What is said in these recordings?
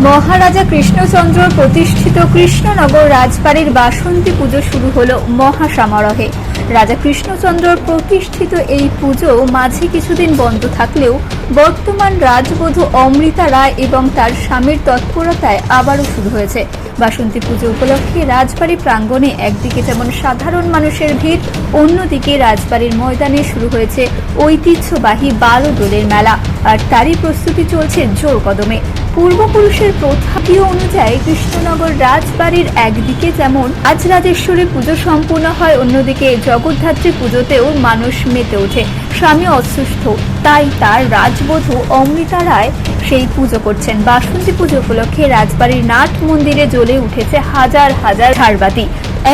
মহারাজা কৃষ্ণচন্দ্র প্রতিষ্ঠিত কৃষ্ণনগর রাজবাড়ির বাসন্তী পুজো শুরু হলো মহাসমারোহে। রাজা কৃষ্ণচন্দ্র প্রতিষ্ঠিত এই পুজো মাঝে কিছুদিন বন্ধ থাকলেও বর্তমান রাজবধূ অমৃতা রায় এবং তার স্বামীর তৎপরতায় আবারও শুরু হয়েছে। বাসন্তী পুজো উপলক্ষে রাজবাড়ি প্রাঙ্গণে একদিকে যেমন সাধারণ মানুষের ভিড়, অন্যদিকে রাজবাড়ির ময়দানে শুরু হয়েছে ঐতিহ্যবাহী 12 দোলের মেলা, আর তারই প্রস্তুতি চলছে জোর কদমে। পূর্বপুরুষের প্রথাকীয় অনুযায়ী কৃষ্ণনগর রাজবাড়ির একদিকে যেমন আজ রাজেশ্বরী পুজো সম্পূর্ণ হয়, অন্যদিকে জগদ্ধাত্রী পুজোতেও মানুষ মেতে ওঠে। স্বামী অসুস্থ, তাই তার রাজবধূ অমৃতা রায় সেই পুজো করছেন। বাসন্তী পুজো উপলক্ষে রাজবাড়ির নাট মন্দিরে জ্বলে উঠেছে হাজার হাজার ঝাড়বাতি।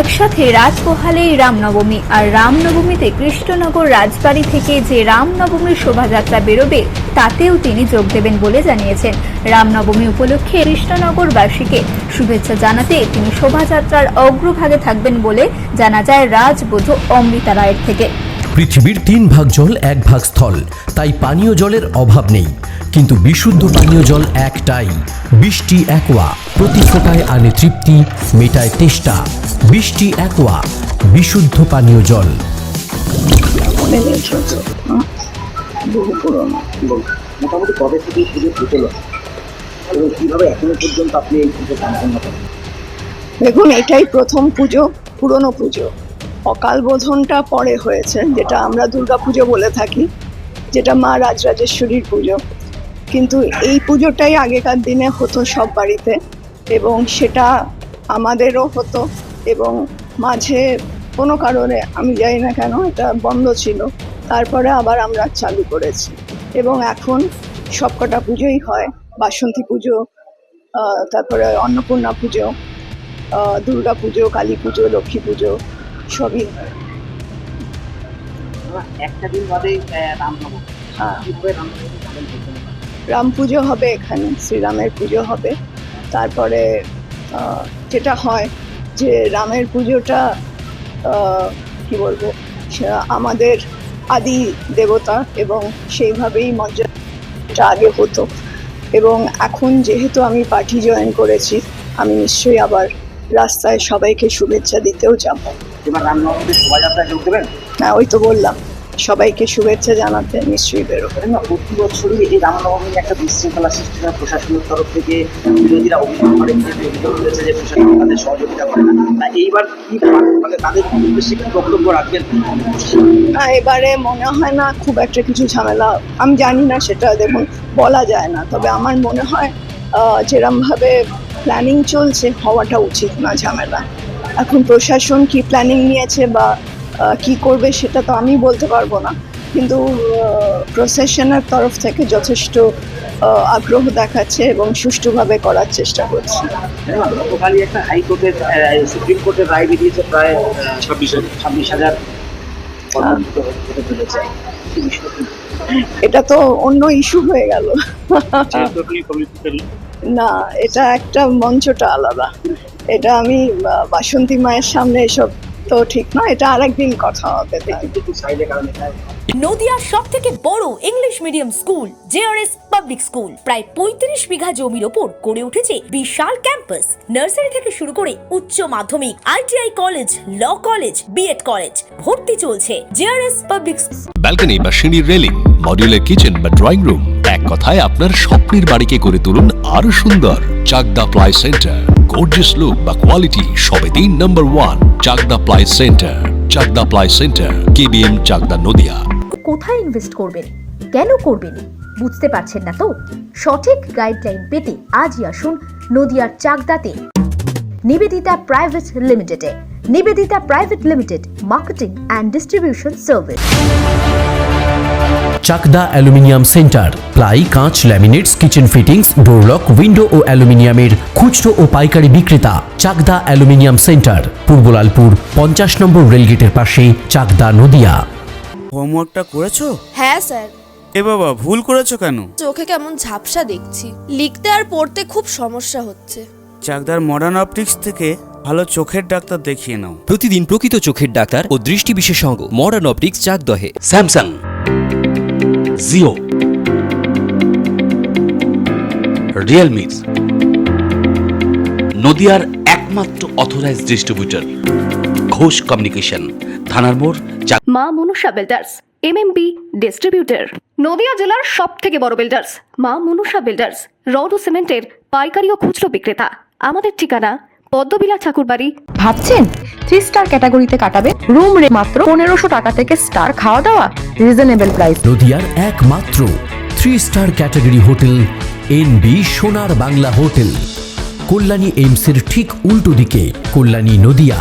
একসাথে রাত পোহালেই রামনবমী, আর রামনবমীতে কৃষ্ণনগর রাজবাড়ি থেকে যে রামনবমীর শোভাযাত্রা বেরোবে তাতেও তিনি যোগ দেবেন বলে জানিয়েছেন। রামনবমী উপলক্ষে কৃষ্ণনগরবাসীকে শুভেচ্ছা জানাতে তিনি শোভাযাত্রার অগ্রভাগে থাকবেন বলে জানা যায় রাজবধূ অমৃতা রায়ের থেকে। পৃথিবীর 3 ভাগ জল 1 ভাগ স্থল, তাই পানীয় জলের অভাব নেই, কিন্তু বিশুদ্ধ পানীয় জল একটাই, বৃষ্টি অ্যাকোয়া। প্রতি ফোঁটায় আনে তৃপ্তি, মেটায় তেষ্টা। বৃষ্টি অ্যাকোয়া, বিশুদ্ধ পানীয় জল। মোটামুটি কবে থেকে পুজো ফুটেল এবং কিভাবে এখনো পর্যন্ত আপনি এই পুজো সম্পন্ন করেন? দেখুন, এটাই প্রথম পুজো, পুরনো পুজো। অকাল বোধনটা পরে হয়েছে, যেটা আমরা দুর্গা পুজো বলে থাকি, যেটা মা রাজরাজেশ্বরীর পুজো। কিন্তু এই পুজোটাই আগেকার দিনে হতো সব বাড়িতে, এবং সেটা আমাদেরও হতো, এবং মাঝে কোনো কারণে আমি জানি না কেন এটা বন্ধ ছিল, তারপরে আবার আমরা চালু করেছি। এবং এখন সবকটা পুজোই হয়, বাসন্তী পুজো, তারপরে অন্নপূর্ণা পুজো, দুর্গা পুজো, কালী পুজো, লক্ষ্মী পুজো, সবই হয়। একটা দিন বাদে রামনবমী। হ্যাঁ, রামনবমী রাম পুজো হবে, এখানে শ্রীরামের পুজো হবে। তারপরে যেটা হয় যে রামের পুজোটা কি বলবো, আমাদের আদি দেবতা, এবং সেইভাবেই মর্যাদা আগে হতো। এবং এখন যেহেতু আমি পার্টি জয়েন করেছি, আমি নিশ্চয়ই আবার রাস্তায় সবাইকে শুভেচ্ছা দিতেও যাব। এবার রামনবমীর শোভাযাত্রায় যোগ দেবেন? হ্যাঁ, ওই তো বললাম, সবাইকে শুভেচ্ছা জানাতে নিশ্চয়ই বেরোবেন। না, প্রতি বছরই এই রামনবমীর একটা বিশৃঙ্খলা সৃষ্টি হয় প্রশাসনের তরফ থেকে। বিরোধীরা অভিযোগ করে, অভিযোগ করেছে যে প্রশাসন তাদের সহযোগিতা করে না। তা এইবার কি মানে তাদের উদ্দেশ্যে কি বক্তব্য রাখবেন? না, এবারে মনে হয় না খুব একটা কিছু ঝামেলা। আমি জানি না, সেটা দেখুন বলা যায় না, তবে আমার মনে হয় যেরমভাবে প্ল্যানিং চলছে হওয়াটা উচিত না ঝামেলা। এখন প্রশাসন কি প্ল্যানিং নিয়েছে বা কি করবে সেটা তো আমি বলতে পারবো না, কিন্তু প্রশাসনের তরফ থেকে যথেষ্ট আগ্রহ দেখাচ্ছে এবং সুষ্ঠুভাবে করার চেষ্টা করছে। গতকালই একটা হাইকোর্টের সুপ্রিম কোর্টের রায় বেরিয়েছে, প্রায় 26,000 হতে চলেছে। এটা তো অন্য ইস্যু হয়ে গেল। না, এটা একটা মঞ্চটা আলাদা। এটা আমি বাসন্তী মায়ের সামনে এসব তো ঠিক না, এটা আরেকদিন কথা হবে। নদিয়ার সবথেকে বড় English medium school JRS public school প্রায় 35 বিঘা জমির ওপর গড়ে উঠেছে বিশাল ক্যাম্পাস। নার্সারি থেকে শুরু করে উচ্চ মাধ্যমিক, ITI college, law college, BEd college, ভর্তি চলছে জেআরএস পাবলিক। ব্যালকনি বা সিঁড়ির রেলিং, মডিউলার কিচেন বা ড্রয়িং রুম, এক কথায় আপনার স্বপ্নের বাড়িকে করে তুলুন আরো সুন্দর। Chakdah ply centre, gorgeous look বা কোয়ালিটি সবে 3 নম্বর 1 Chakdah ply centre. Chakdah ply centre, KBM, Chakdah, Nadia. কোথায় ইনভেস্ট করবেন, কেন করবেন বুঝতে পারছেন না তো? সঠিক গাইডলাইন পেতে আজই আসুন নদিয়ার চাকদাতে নিবেদিতা প্রাইভেট লিমিটেডে। Nivedita private limited, marketing and distribution service. Chakdah aluminium centre, ply, কাঁচ, laminates, kitchen fittings, door lock, window ও অ্যালুমিনিয়ামের খুচরো ও পাইকারি বিক্রেতা। চাকদা অ্যালুমিনিয়াম সেন্টার, পূর্বলালপুর 50 নম্বর রেলগেটের পাশে, চাকদা, নদিয়া। হোমওয়ার্কটা করেছো? হ্যাঁ স্যার। এ বাবা, ভুল করেছো কেন? চোখে কেমন ঝাপসা দেখছি, লিখতে আর পড়তে খুব সমস্যা হচ্ছে। চাকদার মডার্ন অপটিক্স থেকে ভালো চোখের ডাক্তার দেখিয়ে নাও। প্রতিদিন প্রকৃত চোখের ডাক্তার ও দৃষ্টি বিশেষজ্ঞ মডার্ন অপটিক্স, চাকদহে। স্যামসাং, জিও, রিয়েলমি, নদিয়ার একমাত্র অথরাইজড ডিস্ট্রিবিউটর ঘোষ কমিউনিকেশন, থানার মোড়। Ma Manusha builders, MMB distributor, Nadia জেলার সব থেকে বড় বিল্ডার্স। মা মনুষা বিল্ডার্স, রড ও সিমেন্টের পাইকারি ও খুচরো বিক্রেতা। আমাদের ঠিকানা পদ্মবিলা ঠাকুরবাড়ি। ভাবছেন 3 স্টার ক্যাটাগরিতে কাটাবে? রুম রে মাত্র 1500 টাকা থেকে স্টার, খাওয়া দাওয়া রিজনেবল প্রাইস। নদিয়ার একমাত্র 3 স্টার ক্যাটাগরি হোটেল এনবি সোনার বাংলা হোটেল, কল্যাণী এইমসের ঠিক উল্টো দিকে, কল্যাণী, নদিয়া।